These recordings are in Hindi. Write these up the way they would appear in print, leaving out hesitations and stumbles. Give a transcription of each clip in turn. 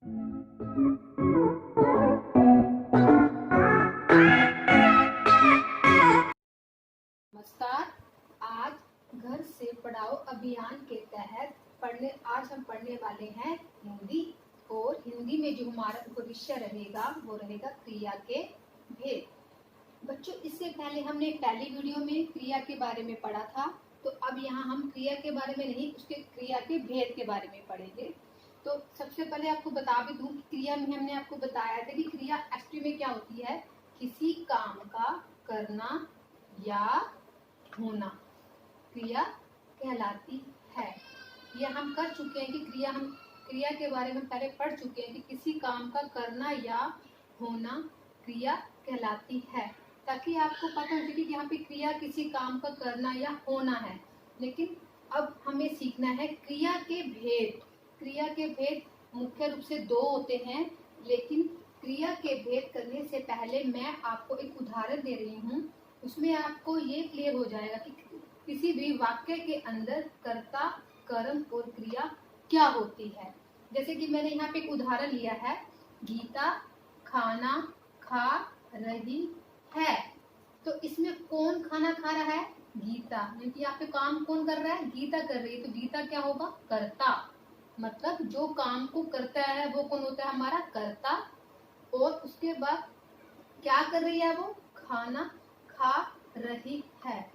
नमस्कार। आज घर से पढ़ाओ अभियान के तहत आज हम पढ़ने वाले हैं हिंदी। और हिंदी में जो हमारा विषय रहेगा वो रहेगा क्रिया के भेद। बच्चों, इससे पहले हमने पहली वीडियो में क्रिया के बारे में पढ़ा था, तो अब यहाँ हम क्रिया के बारे में नहीं, उसके क्रिया के भेद के बारे में पढ़ेंगे। तो सबसे पहले आपको बता भी दूं कि क्रिया में हमने आपको बताया था कि क्रिया एक्चुअली में क्या होती है, किसी काम का करना या होना क्रिया कहलाती है। यह हम कर चुके हैं कि क्रिया के बारे में पहले पढ़ चुके हैं कि किसी काम का करना या होना क्रिया कहलाती है, ताकि आपको पता हो कि यहाँ पे क्रिया किसी काम का करना या होना है। लेकिन अब हमें सीखना है क्रिया के भेद। क्रिया के भेद मुख्य रूप से दो होते हैं, लेकिन क्रिया के भेद करने से पहले मैं आपको एक उदाहरण दे रही हूँ। उसमें आपको ये क्लियर हो जाएगा कि किसी भी वाक्य के अंदर कर्ता, कर्म और क्रिया क्या होती है। जैसे कि मैंने यहाँ पे एक उदाहरण लिया है, गीता खाना खा रही है। तो इसमें कौन खाना खा रहा है? गीता। यानी यहाँ पे काम कौन कर रहा है? गीता कर रही है। तो गीता क्या होगा? कर्ता। मतलब जो काम को करता है वो कौन होता है? हमारा कर्ता। और उसके बाद क्या कर रही है? वो खाना खा रही है।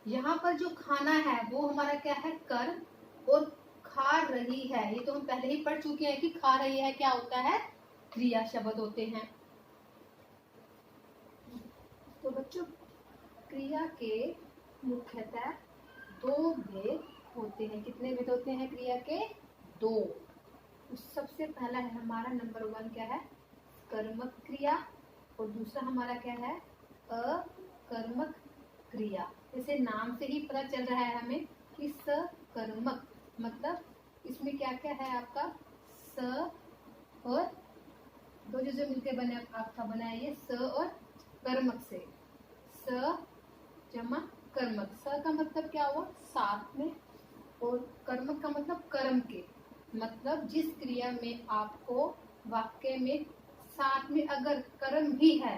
यहाँ पर जो खाना है वो हमारा क्या है? कर्म। और खा रही है, ये तो हम पहले ही पढ़ चुके हैं कि खा रही है क्या होता है? क्रिया शब्द होते हैं। तो बच्चों, क्रिया के मुख्यतः दो भेद होते हैं। कितने भेद होते हैं क्रिया के? दो। सबसे पहला है हमारा नंबर 1 क्या है? कर्मक क्रिया। और दूसरा हमारा क्या है? अकर्मक क्रिया। जैसे नाम से ही पता चल रहा है हमें कि सकर्मक मतलब इसमें क्या क्या है आपका? स और दो जो मिलकर बने आपका बना है ये स और कर्मक से। स जमा कर्मक। स का मतलब क्या हुआ? साथ में। और कर्मक का मतलब कर्म के। मतलब जिस क्रिया में आपको वाक्य में साथ में अगर कर्म भी है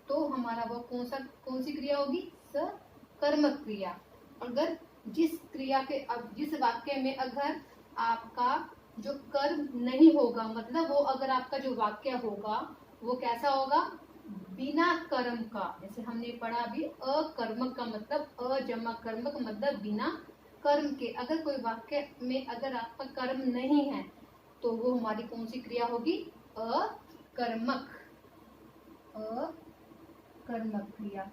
तो हमारा वो कौन सी क्रिया होगी? सकर्मक क्रिया। अगर जिस क्रिया के जिस वाक्य में अगर आपका जो कर्म नहीं होगा, मतलब वो अगर आपका जो वाक्य होगा वो कैसा होगा? बिना कर्म का। जैसे हमने पढ़ा भी अकर्मक का मतलब अजमा कर्मक मतलब बिना कर्म के। अगर कोई वाक्य में अगर आपका कर्म नहीं है तो वो हमारी कौन सी क्रिया होगी? अकर्मक। अकर्मक क्रिया।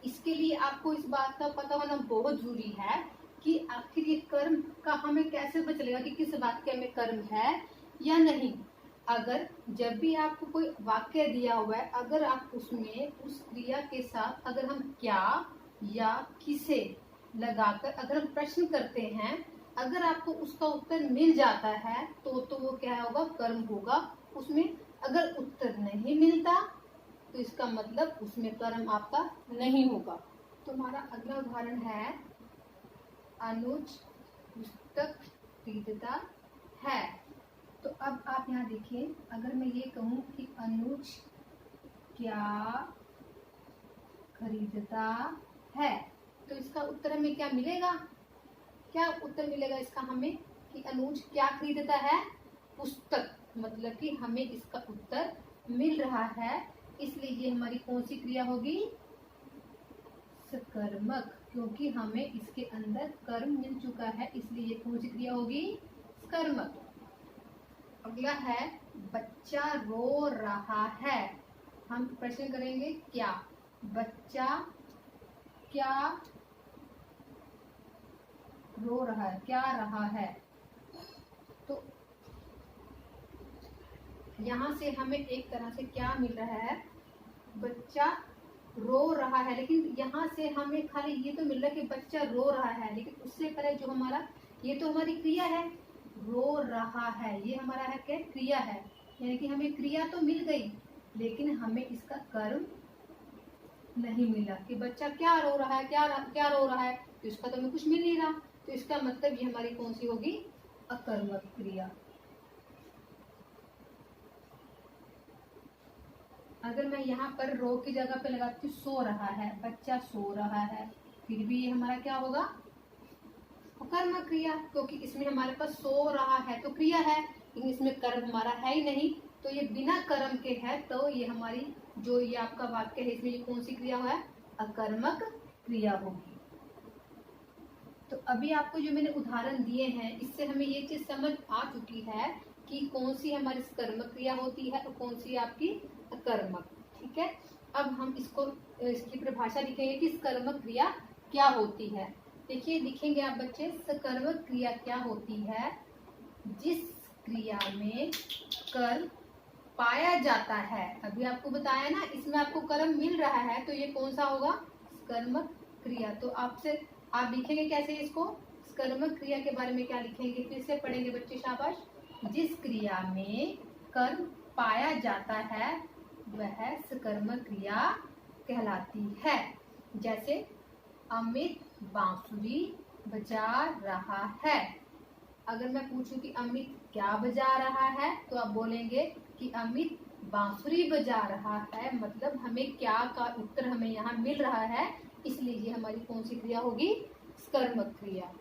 इसके लिए आपको इस बात का पता होना बहुत जरूरी है कि आखिर ये कर्म का हमें कैसे पता चलेगा कि किस वाक्य में कर्म है या नहीं। अगर जब भी आपको कोई वाक्य दिया हुआ है, अगर आप उसमें उस क्रिया के साथ अगर हम क्या या किसे लगाकर अगर हम प्रश्न करते हैं, अगर आपको उसका उत्तर मिल जाता है तो वो क्या होगा? कर्म होगा। उसमें अगर उत्तर नहीं मिलता तो इसका मतलब उसमें कर्म आपका नहीं होगा। तो हमारा अगला उदाहरण है, अनुज पुस्तक खरीदता है। तो अब आप यहाँ देखिए, अगर मैं ये कहूँ कि अनुज क्या खरीदता है तो इसका उत्तर हमें क्या मिलेगा? क्या उत्तर मिलेगा इसका हमें कि अनुज क्या खरीदता है? पुस्तक। मतलब कि हमें इसका उत्तर मिल रहा है, इसलिए ये हमारी कौन सी क्रिया होगी? सकर्मक। क्योंकि हमें इसके अंदर कर्म मिल चुका है, इसलिए ये कौन सी क्रिया होगी? सकर्मक। अगला है, बच्चा रो रहा है। हम प्रश्न करेंगे क्या? बच्चा क्या रो रहा है? क्या रहा है? तो यहाँ से हमें एक तरह से क्या मिल रहा है? बच्चा रो रहा है। लेकिन यहाँ से हमें खाली ये तो मिल रहा है कि बच्चा रो रहा है, लेकिन उससे पहले जो हमारा ये तो हमारी क्रिया है, रो रहा है, ये हमारा है क्या? क्रिया है। यानी कि हमें क्रिया तो मिल गई लेकिन हमें इसका कर्म नहीं मिला कि बच्चा क्या रो रहा है, क्या रो रहा है, तो इसका तो हमें कुछ मिल नहीं रहा। तो इसका मतलब ये हमारी कौन सी होगी? अकर्मक क्रिया। अगर मैं यहाँ पर रो की जगह पे लगाती हूँ सो रहा है, बच्चा सो रहा है, फिर भी ये हमारा क्या होगा, कर्म क्रिया, क्योंकि इसमें हमारे पास सो रहा है तो क्रिया है, लेकिन इसमें कर्म हमारा है ही नहीं, तो ये बिना कर्म के है, तो ये हमारी जो ये आपका वाक्य है इसमें ये कौन सी क्रिया है, अकर्मक क्रिया होगी। तो अभी आपको जो मैंने उदाहरण दिए हैं इससे हमें ये चीज समझ आ चुकी है कि कौन सी हमारी कर्मक क्रिया होती है और कौन सी आपकी अकर्मक। ठीक है, अब हम इसकी परिभाषा लिखेंगे कि कर्मक क्रिया क्या होती है। देखिए लिखेंगे आप बच्चे, सकर्मक क्रिया क्या होती है, जिस क्रिया में कर्म पाया जाता है। अभी आपको बताया ना, इसमें आपको कर्म मिल रहा है, तो ये कौन सा होगा, कर्मक क्रिया। तो आपसे आप लिखेंगे कैसे इसको, कर्मक क्रिया के बारे में क्या लिखेंगे, फिर से पढ़ेंगे बच्चे, शाबाश। जिस क्रिया में कर्म पाया जाता है वह सकर्मक क्रिया कहलाती है। जैसे अमित बांसुरी बजा रहा है। अगर मैं पूछूं कि अमित क्या बजा रहा है, तो आप बोलेंगे कि अमित बांसुरी बजा रहा है, मतलब हमें क्या का उत्तर हमें यहाँ मिल रहा है, इसलिए ये हमारी कौन सी क्रिया होगी, कर्मक क्रिया।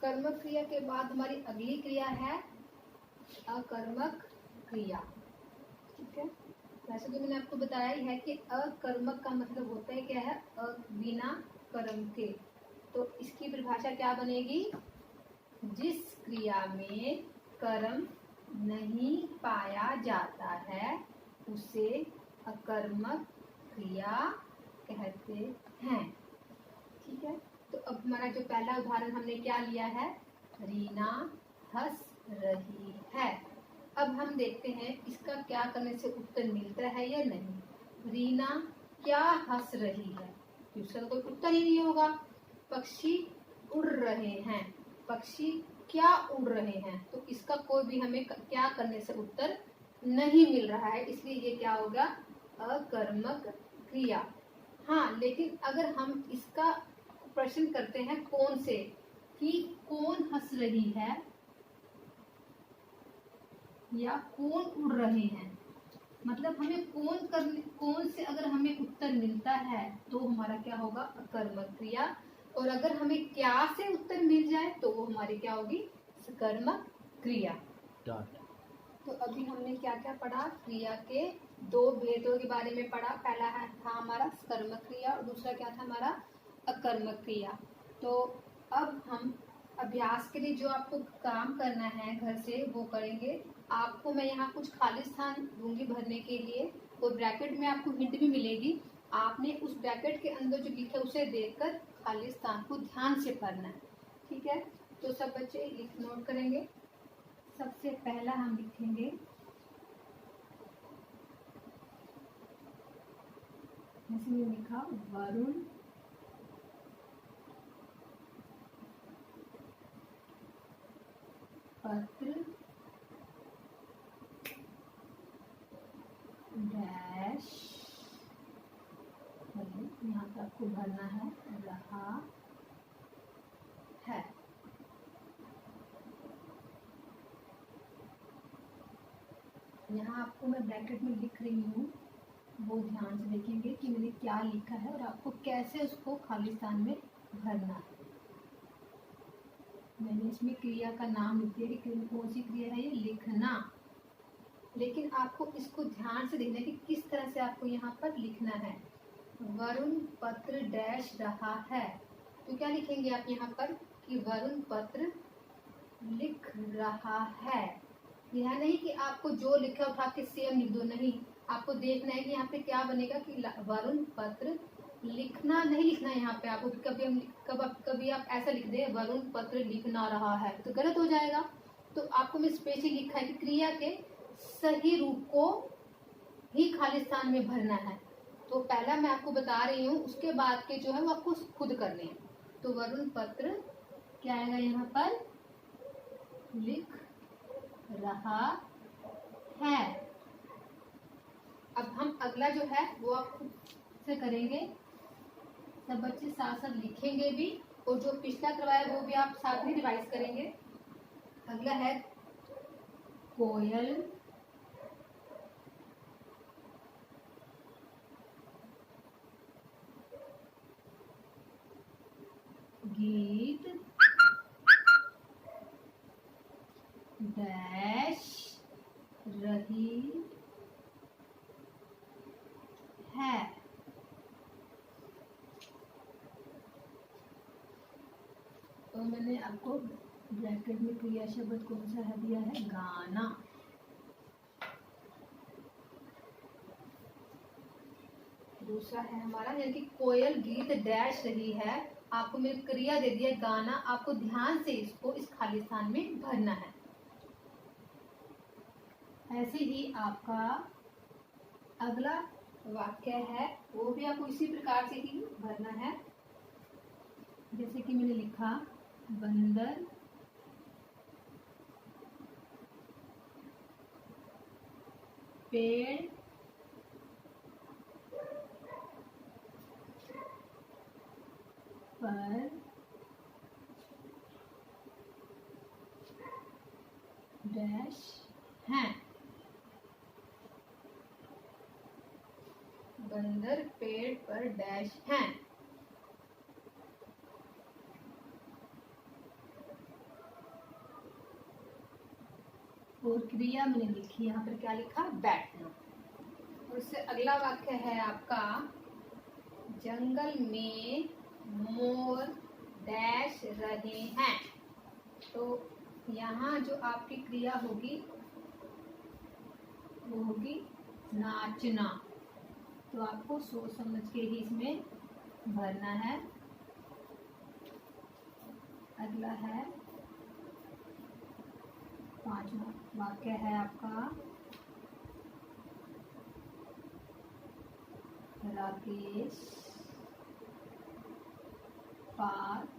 कर्मक क्रिया के बाद हमारी अगली क्रिया है अकर्मक क्रिया। ठीक है, वैसे तो मैंने आपको बताया ही है कि अकर्मक का मतलब होता है क्या है, बिना कर्म के। तो इसकी परिभाषा क्या बनेगी, जिस क्रिया में कर्म नहीं पाया जाता है उसे अकर्मक क्रिया कहते हैं। ठीक है, तो अब हमारा जो पहला उदाहरण हमने क्या लिया है, रीना हंस रही है। अब हम देखते हैं इसका क्या करने से उत्तर मिलता है या नहीं। रीना क्या हंस रही है, इसका कोई उत्तर ही नहीं होगा। पक्षी उड़ रहे हैं, पक्षी क्या उड़ रहे हैं, तो इसका कोई भी हमें क्या करने से उत्तर नहीं मिल रहा है, इसलिए ये क्या होगा, अकर्मक क्रिया। हाँ, लेकिन अगर हम इसका प्रश्न करते हैं कौन से, कि कौन हंस रही है या कौन उड़ रहे हैं, मतलब हमें कौन से अगर हमें उत्तर मिलता है तो हमारा क्या होगा, अकर्मक क्रिया। और अगर हमें क्या से उत्तर मिल जाए तो वो हमारी क्या होगी, सकर्मक क्रिया। तो अभी हमने क्या क्या पढ़ा, क्रिया के दो भेदों के बारे में पढ़ा। पहला था हमारा सकर्मक क्रिया और दूसरा क्या था हमारा, अकर्मक क्रिया। तो अब हम अभ्यास के लिए जो आपको काम करना है घर से वो करेंगे। आपको मैं यहाँ कुछ खाली स्थान दूंगी भरने के लिए, और ब्रैकेट में आपको हिंट भी मिलेगी। आपने उस ब्रैकेट के अंदर जो लिखा है उसे देखकर खाली स्थान को ध्यान से भरना है। ठीक है, तो सब बच्चे नोट करेंगे। सबसे पहला हम लिखेंगे, जैसे ये लिखा, वरुण पत्र डैश, यहाँ पे आपको भरना है, रहा है। यहाँ आपको मैं ब्रैकेट में लिख रही हूँ, वो ध्यान से देखेंगे कि मैंने क्या लिखा है और आपको कैसे उसको खाली स्थान में भरना है। मैंने इसमें क्रिया का नाम लिख दिया कि कौन सी क्रिया है, ये लिखना। लेकिन आपको इसको ध्यान से देखना है कि किस तरह से आपको यहाँ पर लिखना है। वरुण पत्र डैश रहा है, तो क्या लिखेंगे आप यहाँ पर कि वरुण पत्र लिख रहा है। यह नहीं कि आपको जो लिखा उठा के सेम लिख दो, नहीं, आपको देखना है कि यहाँ पे क्या बनेगा कि वरुण पत्र लिखना नहीं लिखना है। यहाँ पे आपको कभी आप ऐसा लिख दे वरुण पत्र लिखना रहा है तो गलत हो जाएगा। तो आपको मैं स्पेशली लिखा है कि क्रिया के सही रूप को ही खाली स्थान में भरना है। तो पहला मैं आपको बता रही हूँ, उसके बाद के जो है वो आपको खुद करने हैं। तो वरुण पत्र क्या आएगा यहाँ पर, लिख रहा है। अब हम अगला जो है वो आप खुद से करेंगे, सब बच्चे साथ साथ लिखेंगे भी, और जो पिछला करवाया वो भी आप साथ में रिवाइज करेंगे। अगला है कोयल गीत डैश रही है। तो मैंने आपको ब्रैकेट में क्रिया शब्द कौन सा है दिया है, गाना। दूसरा है हमारा, यानी कि कोयल गीत डैश रही है। आपको मैंने क्रिया दे दिया गाना, आपको ध्यान से इसको इस खाली स्थान में भरना है। ऐसे ही आपका अगला वाक्य है, वो भी आपको इसी प्रकार से ही भरना है। जैसे कि मैंने लिखा, बंदर पेड़ पर डैश हैं। बंदर पेड़ पर डैश हैं। और क्रिया मैंने लिखी, यहाँ पर क्या लिखा, बैठना। और उससे अगला वाक्य है आपका, जंगल में मोर डैश रहे हैं। तो यहाँ जो आपकी क्रिया होगी वो होगी नाचना। तो आपको सोच समझ के ही इसमें भरना है। अगला है, पांचवा वाक्य है आपका, राकेश पार्क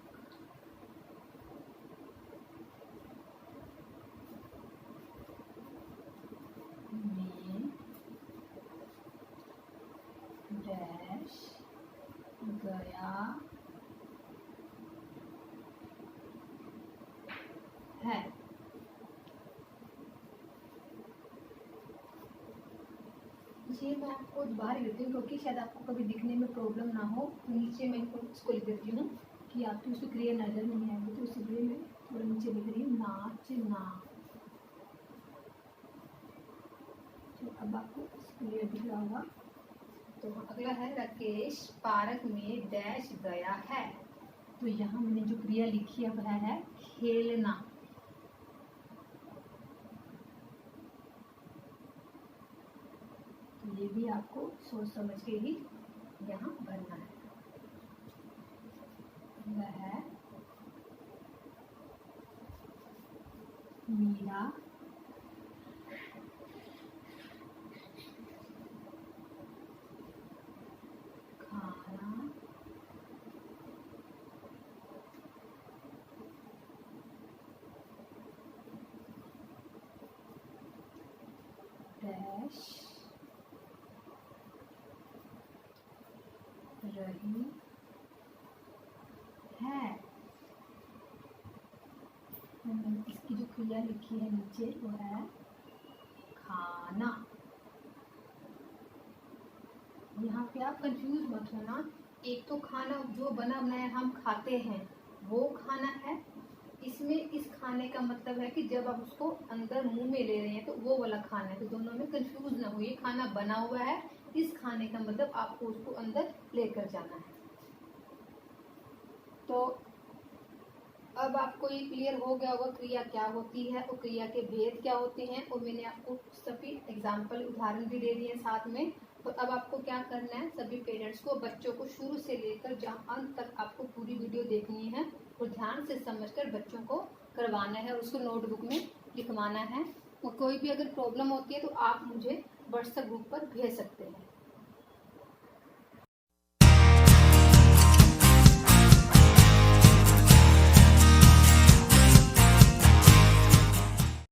में डैश गया है। ये मैं आपको दोबारा लिखती हूँ क्योंकि शायद आपको कभी दिखने में प्रॉब्लम ना हो। तो नीचे मैं इसको लिख देती हूँ कि आपकी उसकी क्रिया नजर नहीं आएगी, तो इसलिए मैं थोड़ा नीचे लिख रही हूँ, नाचना। तो अब आपको क्लियर दिख रहा होगा। तो अगला है, राकेश पार्क में डैश गया है। तो यहाँ मैंने जो क्रिया लिखी है वह है खेलना। तो ये भी आपको सोच समझ के ही यहाँ भरना है। वह मीरा खाना डैश रही है। इसकी जो क्रिया लिखी है नीचे वो है खाना। यहाँ पे आप कंफ्यूज मत होना। एक तो खाना जो बना बनाया हम खाते हैं वो खाना है, इसमें इस खाने का मतलब है कि जब आप उसको अंदर मुंह में ले रहे हैं तो वो वाला खाना है। तो दोनों में कंफ्यूज ना हो, ये खाना बना हुआ है, इस खाने का मतलब आपको उसको अंदर लेकर जाना है। तो अब आपको ये क्लियर हो गया होगा क्रिया क्या होती है और क्रिया के भेद क्या होते हैं। और मैंने आपको सभी एग्जाम्पल उदाहरण भी दे दिए साथ में। तो अब आपको क्या करना है, सभी पेरेंट्स को बच्चों को शुरू से लेकर जहाँ अंत तक आपको पूरी वीडियो देखनी है और ध्यान से समझकर बच्चों को करवाना है और उसको नोटबुक में लिखवाना है। और कोई भी अगर प्रॉब्लम होती है तो आप मुझे व्हाट्सएप ग्रुप पर भेज सकते हैं।